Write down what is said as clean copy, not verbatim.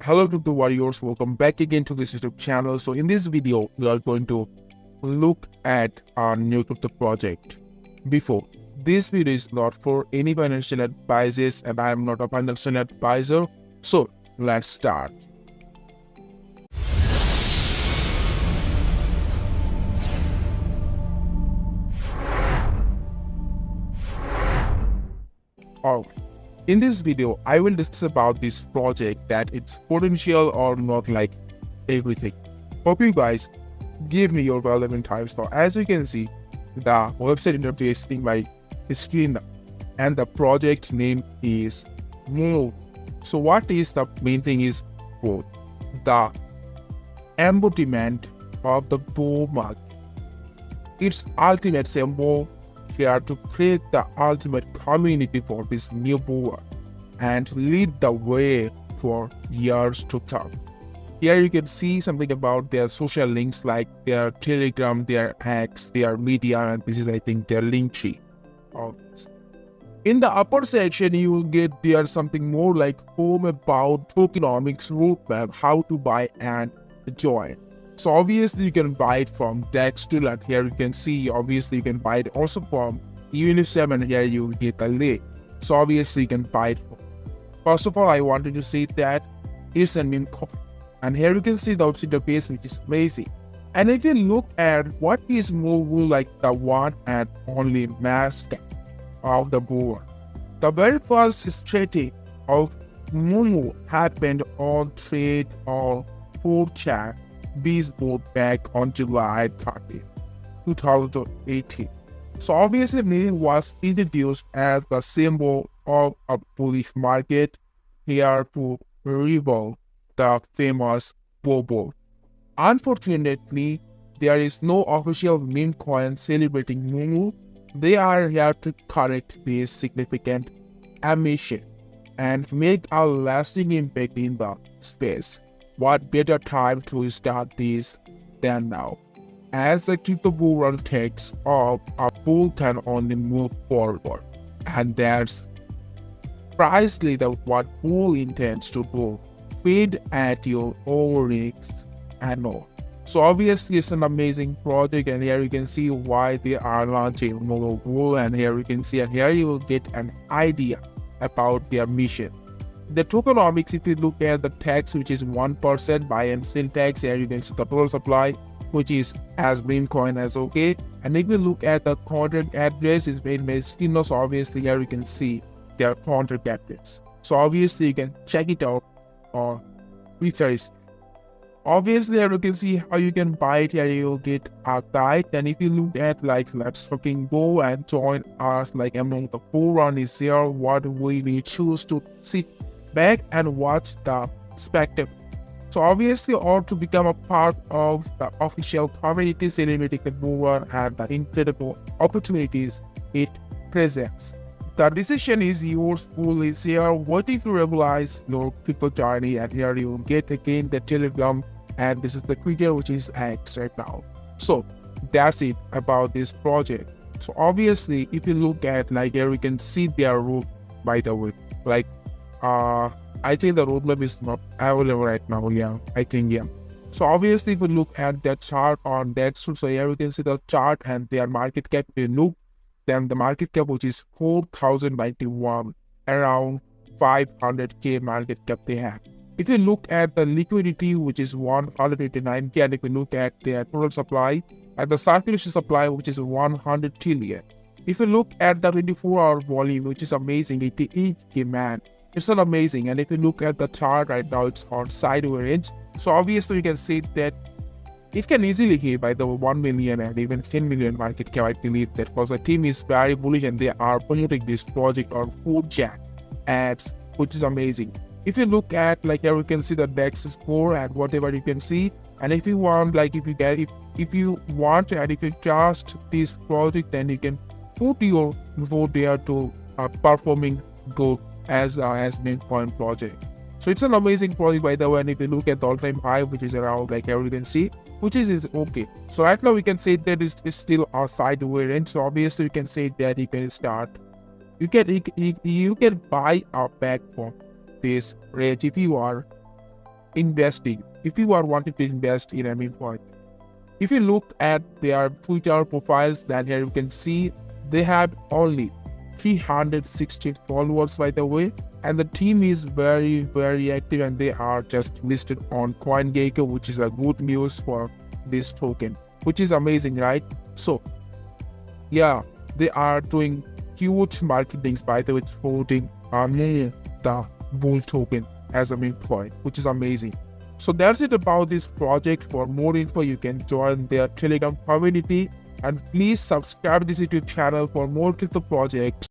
Hello to the warriors, welcome back again to this YouTube channel. So in this video, we are going to look at our new crypto project. Before, this video is not for any financial advices and I am not a financial advisor. So let's start. Alright. In this video, I will discuss about this project, that its potential or not, like everything. Hope you guys give me your relevant time. So as you can see, the website interface in my screen and the project name is Mumu. So what is the main thing is both the embodiment of the bull market. Its ultimate symbol here to create the ultimate community for this new bull and lead the way for years to come. Here you can see something about their social links like their Telegram, their X, their media, and this is I think their link tree. In the upper section you will get there something more like home about tokenomics roadmap, how to buy and join. So obviously you can buy it from DEX tool, and here you can see obviously you can buy it also from Unisem, and here you get the link. So obviously you can buy it. First of all, I wanted to say that it's a meme coin, and here you can see the interface, which is amazing. And if you look at what is Mumu, like the one and only mascot of the board, the very first trading of Mumu happened on trade on 4chan Beastboard back on July 30, 2018. So obviously Mumu was introduced as the symbol of a bullish market here to rival the famous Bobo. Unfortunately, there is no official meme coin celebrating Mumu. They are here to correct this significant omission and make a lasting impact in the space. What better time to start this than now? As the crypto bull run takes off, a bull can only move forward, and that's precisely what bull intends to do: feed at your own risks and all. So obviously it's an amazing project, and here you can see why they are launching Mumu Bull, and here you can see, and here you will get an idea about their mission. The tokenomics, if you look at the tax, which is 1% buy and sell tax, here you can see the total supply, which is as meme coin as okay. And if you look at the contract address, is made by Stinos. Obviously here you can see their contract address. So obviously you can check it out on research. Obviously here you can see how you can buy it. Here you will get a guide. And if you look at like, let's fucking go and join us, like among the bull run is here, what we will choose to sit back and watch the spectacle. So obviously, or to become a part of the official community celebrating the bull run and the incredible opportunities it presents. The decision is yours. Bull is here waiting to realize your crypto journey, and here you get again the Telegram, and this is the Twitter, which is X right now. So that's it about this project. So obviously, if you look at like here, we can see their route, by the way, like I think the roadmap is not available right now. Yeah, I think, yeah. So obviously if you look at the chart on DEX, so here you can see the chart and their market cap. If you look, then the market cap, which is 4,091, around 500k market cap they have. If you look at the liquidity, which is 189k, and if you look at their total supply and the circulation supply, which is 100 trillion. If you look at the 24-hour volume, which is amazing, 88k, man. It's not amazing. And if you look at the chart right now, it's on sideways range. So obviously you can see that it can easily hit by the 1 million and even 10 million market cap. I believe that because the team is very bullish and they are promoting this project on 4chan ads, which is amazing. If you look at like here, you can see the DEX score and whatever you can see. And if you want, like if you want and if you trust this project, then you can put your vote there to performing good as meme coin project. So it's an amazing project, by the way. And if you look at the all-time high, which is around like here you can see, which is okay. So right now we can say that it's still a sideways range. So obviously you can say that you can start. You can buy a pack from this range if you are investing, if you are wanting to invest in a meme coin, if you look at their Twitter profiles, then here you can see they have only 316 followers, by the way, and the team is very active, and they are just listed on CoinGecko, which is a good news for this token, which is amazing, right? So yeah, they are doing huge marketings, by the way, promoting the bull token as a meme coin, which is amazing. So that's it about this project. For more info, you can join their Telegram community, and please subscribe this YouTube channel for more crypto projects.